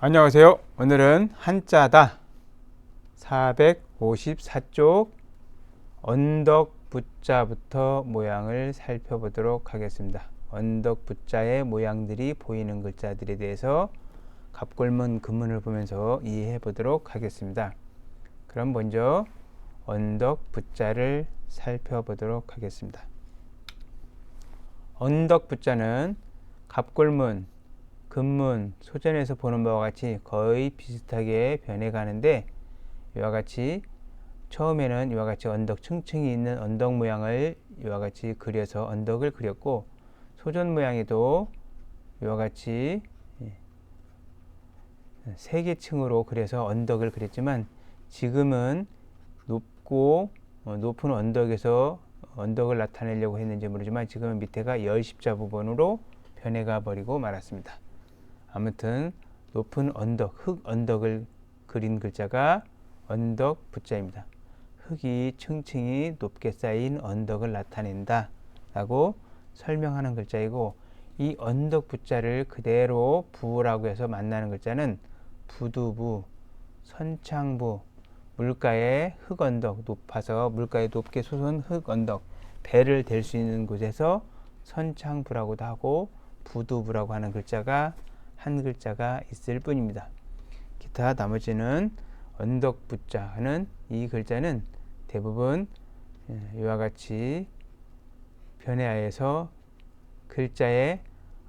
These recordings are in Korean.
안녕하세요. 오늘은 한자다 454쪽 언덕 부자부터 모양을 살펴보도록 하겠습니다. 언덕 부자의 모양들이 보이는 글자들에 대해서 갑골문 근문을 보면서 이해해 보도록 하겠습니다. 그럼 먼저 언덕 부자를 살펴보도록 하겠습니다. 언덕 부자는 갑골문, 근문, 소전에서 보는 바와 같이 거의 비슷하게 변해가는데, 이와 같이 처음에는 이와 같이 언덕 층층이 있는 언덕 모양을 이와 같이 그려서 언덕을 그렸고, 소전 모양에도 이와 같이 세 개 층으로 그려서 언덕을 그렸지만, 지금은 높은 언덕에서 언덕을 나타내려고 했는지 모르지만 지금은 밑에가 열십자 부분으로 변해가 버리고 말았습니다. 아무튼 높은 언덕, 흙 언덕을 그린 글자가 언덕 부자입니다. 흙이 층층이 높게 쌓인 언덕을 나타낸다 라고 설명하는 글자이고, 이 언덕 부자를 그대로 부라고 해서 만나는 글자는 부두부, 선창부, 물가의 흙 언덕, 높아서 물가에 높게 솟은 흙 언덕, 배를 댈 수 있는 곳에서 선창부라고도 하고 부두부라고 하는 글자가 한 글자가 있을 뿐입니다. 기타 나머지는 언덕 부자는 이 글자는 대부분 이와 같이 변해하여서 글자의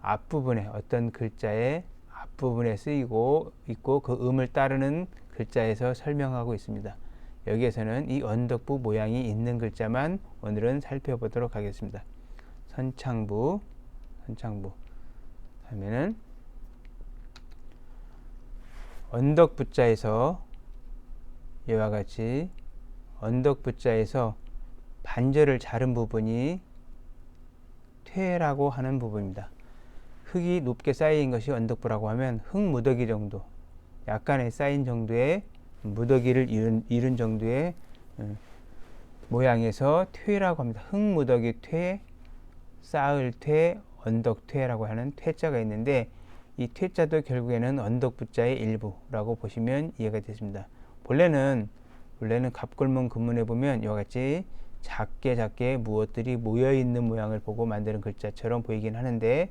앞부분에 어떤 글자의 앞부분에 쓰이고 있고 그 음을 따르는 글자에서 설명하고 있습니다. 여기에서는 이 언덕부 모양이 있는 글자만 오늘은 살펴보도록 하겠습니다. 선창부 하면은 언덕 부자에서 이와 같이 언덕 부자에서 반절을 자른 부분이 퇴라고 하는 부분입니다. 흙이 높게 쌓인 것이 언덕부라고 하면 흙 무더기 정도, 약간의 쌓인 정도의 무더기를 이룬 정도의 모양에서 퇴라고 합니다. 흙 무더기 퇴, 쌓을 퇴, 언덕 퇴라고 하는 퇴자가 있는데, 이 퇴자도 결국에는 언덕 부자의 일부라고 보시면 이해가 됐습니다. 본래는 갑골문 근문에 보면 이와 같이 작게 무엇들이 모여 있는 모양을 보고 만드는 글자처럼 보이긴 하는데,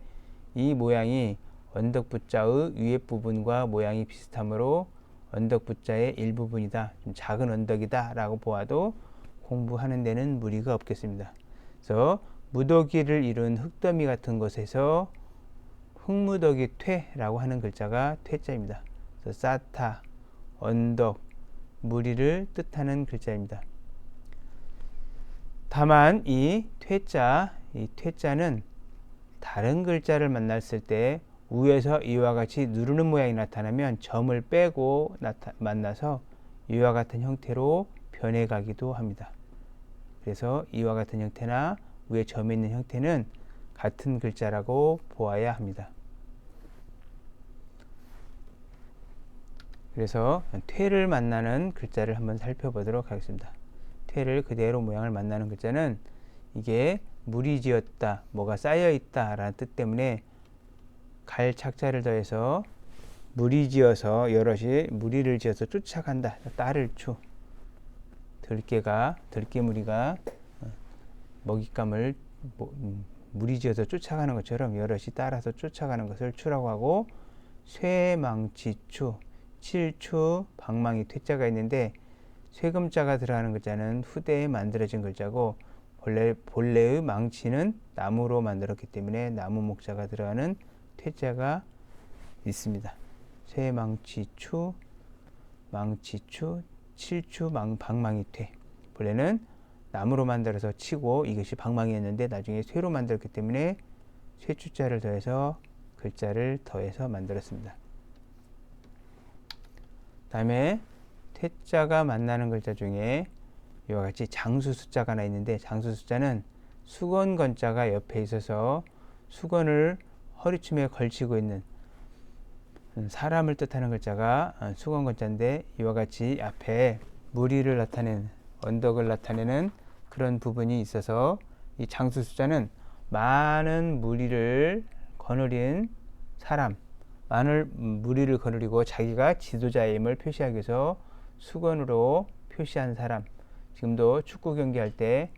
이 모양이 언덕 부자의 위에 부분과 모양이 비슷하므로 언덕 부자의 일부분이다, 좀 작은 언덕이다 라고 보아도 공부하는 데는 무리가 없겠습니다. 그래서 무더기를 이룬 흙더미 같은 곳에서 흙무더기 퇴라고 하는 글자가 퇴자입니다. 그래서 쌓다, 언덕, 무리를 뜻하는 글자입니다. 다만 이 퇴자는 다른 글자를 만났을 때 위에서 이와 같이 누르는 모양이 나타나면 점을 빼고 만나서 이와 같은 형태로 변해가기도 합니다. 그래서 이와 같은 형태나 위에 점이 있는 형태는 같은 글자라고 보아야 합니다. 그래서 퇴를 만나는 글자를 한번 살펴보도록 하겠습니다. 퇴를 그대로 모양을 만나는 글자는 이게 물이 지었다, 뭐가 쌓여있다 라는 뜻 때문에 갈 착자를 더해서 물이 지어서 여럿이 무리를 지어서 쫓아간다, 따를 추, 들깨무리가 먹잇감을 무리 지어서 쫓아가는 것처럼 여럿이 따라서 쫓아가는 것을 추라고 하고, 쇠망치추, 칠추, 방망이 퇴자가 있는데, 쇠금자가 들어가는 글자는 후대에 만들어진 글자고, 본래의 망치는 나무로 만들었기 때문에 나무 목자가 들어가는 퇴자가 있습니다. 쇠망치추, 망치추, 칠추, 방망이 퇴. 본래는 나무로 만들어서 치고 이것이 방망이였는데 나중에 쇠로 만들었기 때문에 쇠추자를 더해서 글자를 더해서 만들었습니다. 다음에 퇴자가 만나는 글자 중에 이와 같이 장수 숫자가 하나 있는데, 장수 숫자는 수건 건자가 옆에 있어서 수건을 허리춤에 걸치고 있는 사람을 뜻하는 글자가 수건 건자인데, 이와 같이 앞에 무리를 나타내는, 언덕을 나타내는 그런 부분이 있어서 이 장수 숫자는 많은 무리를 거느린 사람, 많은 무리를 거느리고 자기가 지도자임을 표시하기 위해서 수건으로 표시한 사람. 지금도 축구 경기할 때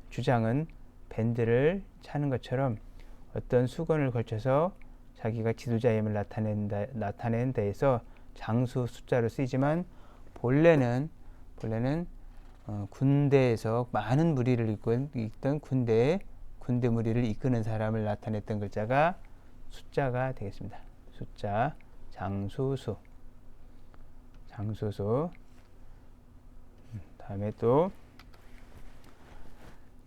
주장은 밴드를 차는 것처럼 어떤 수건을 걸쳐서 자기가 지도자임을 나타낸 데에서 장수 숫자로 쓰이지만 본래는 군대에서 많은 무리를 이끌던 군대 무리를 이끄는 사람을 나타냈던 글자가 숫자가 되겠습니다. 숫자, 장수수. 다음에 또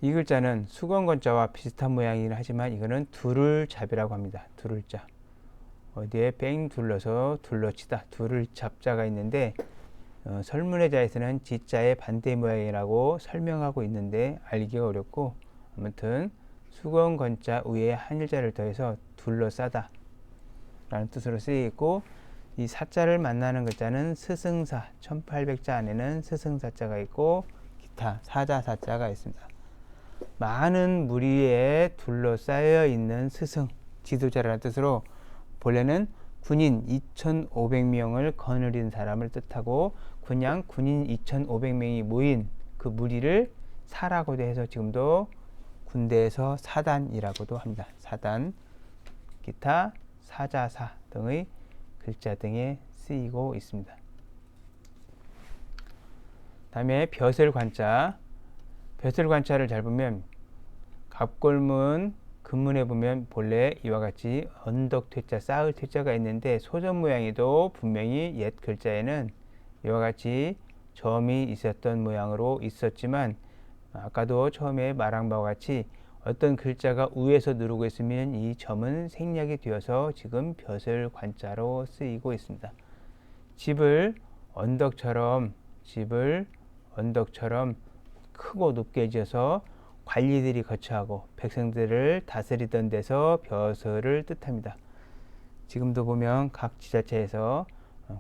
이 글자는 수건건자와 비슷한 모양이긴 하지만 이거는 두를 잡이라고 합니다. 두를 잡. 어디에 뺑 둘러서 둘러치다. 두를 잡자가 있는데 설문의자에서는 지자의 반대 모양이라고 설명하고 있는데 알기가 어렵고, 아무튼 수건건자 위에 한일자를 더해서 둘러싸다 라는 뜻으로 쓰이고, 이 사자를 만나는 글자는 스승사, 1800자 안에는 스승사자가 있고 기타 사자사자가 있습니다. 많은 무리에 둘러싸여 있는 스승, 지도자라는 뜻으로 본래는 군인 2,500명을 거느린 사람을 뜻하고, 그냥 군인 2,500명이 모인 그 무리를 사라고도 해서 지금도 군대에서 사단이라고도 합니다. 사단, 기타, 사자사 등의 글자 등에 쓰이고 있습니다. 다음에 벼슬관자. 벼슬관자를 잘 보면 갑골문 근문에 보면 본래 이와 같이 언덕퇴자, 쌓을 퇴자가 있는데 소전 모양에도 분명히 옛 글자에는 이와 같이 점이 있었던 모양으로 있었지만, 아까도 처음에 말한 바와 같이 어떤 글자가 위에서 누르고 있으면 이 점은 생략이 되어서 지금 벼슬관자로 쓰이고 있습니다. 집을 언덕처럼 크고 높게 지어서 관리들이 거처하고 백성들을 다스리던 데서 벼슬을 뜻합니다. 지금도 보면 각 지자체에서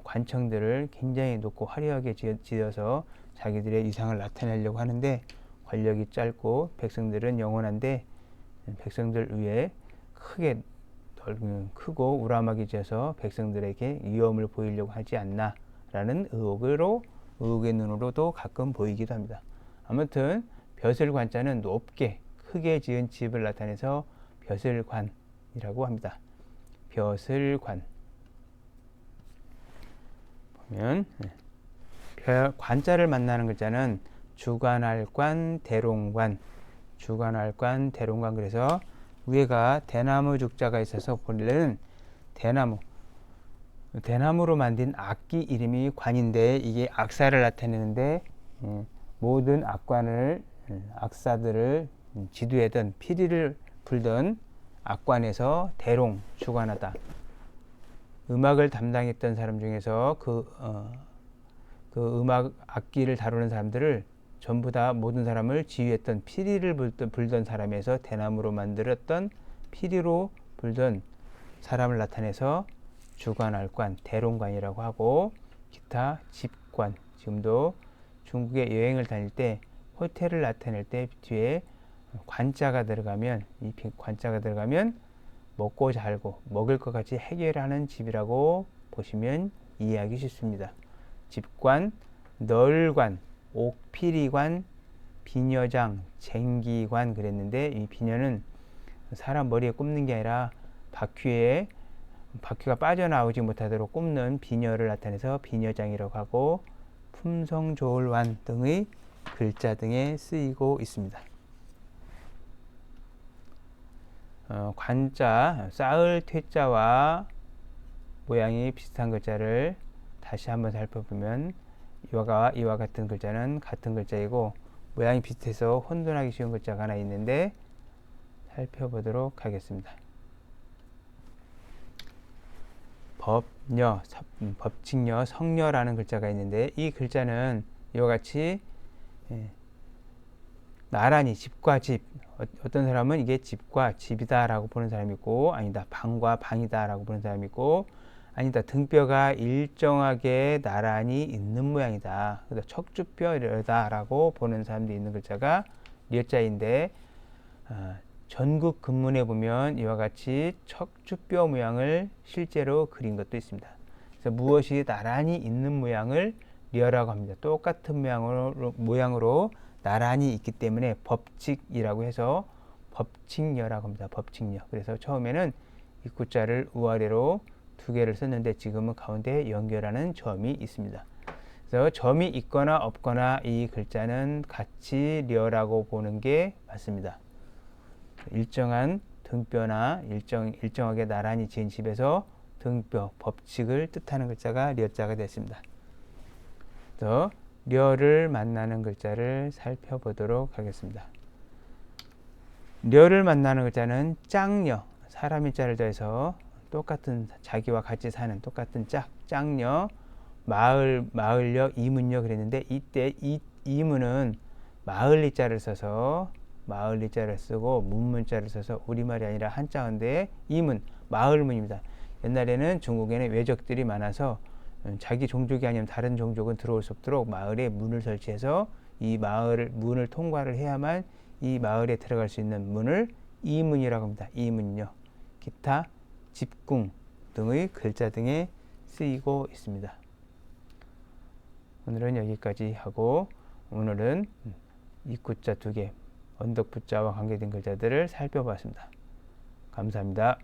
관청들을 굉장히 높고 화려하게 지어서 자기들의 위상을 나타내려고 하는데, 권력이 짧고 백성들은 영원한데 백성들 위에 크고 우람하게 지어서 백성들에게 위험을 보이려고 하지 않나 라는 의혹의 눈으로도 가끔 보이기도 합니다. 아무튼 벼슬관자는 높게 크게 지은 집을 나타내서 벼슬관이라고 합니다. 벼슬관 보면 관자를 만나는 글자는 주관할관, 대롱관, 그래서 위에가 대나무 죽자가 있어서 본래는 대나무로 만든 악기 이름이 관인데, 이게 악사를 나타내는데 모든 악사들을 지도하던 피리를 불던 악관에서 대롱, 주관하다. 음악을 담당했던 사람 중에서 그 음악 악기를 다루는 사람들을 전부 다 모든 사람을 지휘했던 피리를 불던 사람에서 대나무로 만들었던 피리로 불던 사람을 나타내서 주관할관, 대롱관이라고 하고, 기타 집관. 지금도 중국에 여행을 다닐 때 호텔을 나타낼 때 뒤에 관자가 들어가면, 이 관자가 들어가면 먹고 살고 먹을 것 같이 해결하는 집이라고 보시면 이해하기 쉽습니다. 집관, 널관, 옥피리관, 비녀장, 쟁기관 그랬는데, 이 비녀는 사람 머리에 꼽는 게 아니라 바퀴가 빠져나오지 못하도록 꼽는 비녀를 나타내서 비녀장이라고 하고, 품성조울완 등의 글자 등에 쓰이고 있습니다. 관자, 쌓을 퇴자와 모양이 비슷한 글자를 다시 한번 살펴보면 이와 같은 글자는 같은 글자이고, 모양이 비슷해서 혼돈하기 쉬운 글자가 하나 있는데 살펴보도록 하겠습니다. 법칙녀, 성녀라는 글자가 있는데, 이 글자는 이와 같이 나란히 집과 집, 어떤 사람은 이게 집과 집이다 라고 보는 사람이 있고, 아니다 방과 방이다 라고 보는 사람이 있고, 아니다 등뼈가 일정하게 나란히 있는 모양이다, 그래서 척추뼈 이러다 라고 보는 사람도 있는 글자가 리어자인데, 전국 근문에 보면 이와 같이 척추뼈 모양을 실제로 그린 것도 있습니다. 그래서 무엇이 나란히 있는 모양을 려라고 합니다. 똑같은 모양으로 나란히 있기 때문에 법칙이라고 해서 법칙려라고 합니다. 법칙려. 그래서 처음에는 입구자를 우아래로 두 개를 썼는데 지금은 가운데 연결하는 점이 있습니다. 그래서 점이 있거나 없거나 이 글자는 같이 려라고 보는 게 맞습니다. 일정한 등뼈나 일정하게 나란히 지은 집에서 등뼈, 법칙을 뜻하는 글자가 려자가 됐습니다. 또 려를 만나는 글자를 살펴보도록 하겠습니다. 려를 만나는 글자는 짝려, 사람의 자를 더해서 똑같은 자기와 같이 사는 똑같은 짝려, 마을려, 이문려 그랬는데 이때 이 이문은 마을리 자를 써서 마을리 자를 쓰고 문문자를 써서 우리말이 아니라 한자어인데 이문, 마을문입니다. 옛날에는 중국에는 외적들이 많아서 자기 종족이 아니면 다른 종족은 들어올 수 없도록 마을에 문을 설치해서 이 문을 통과를 해야만 이 마을에 들어갈 수 있는 문을 이문이라고 합니다. 이문요. 기타, 집궁 등의 글자 등에 쓰이고 있습니다. 오늘은 여기까지 하고 오늘은 입구자 두 개, 언덕부자와 관계된 글자들을 살펴봤습니다. 감사합니다.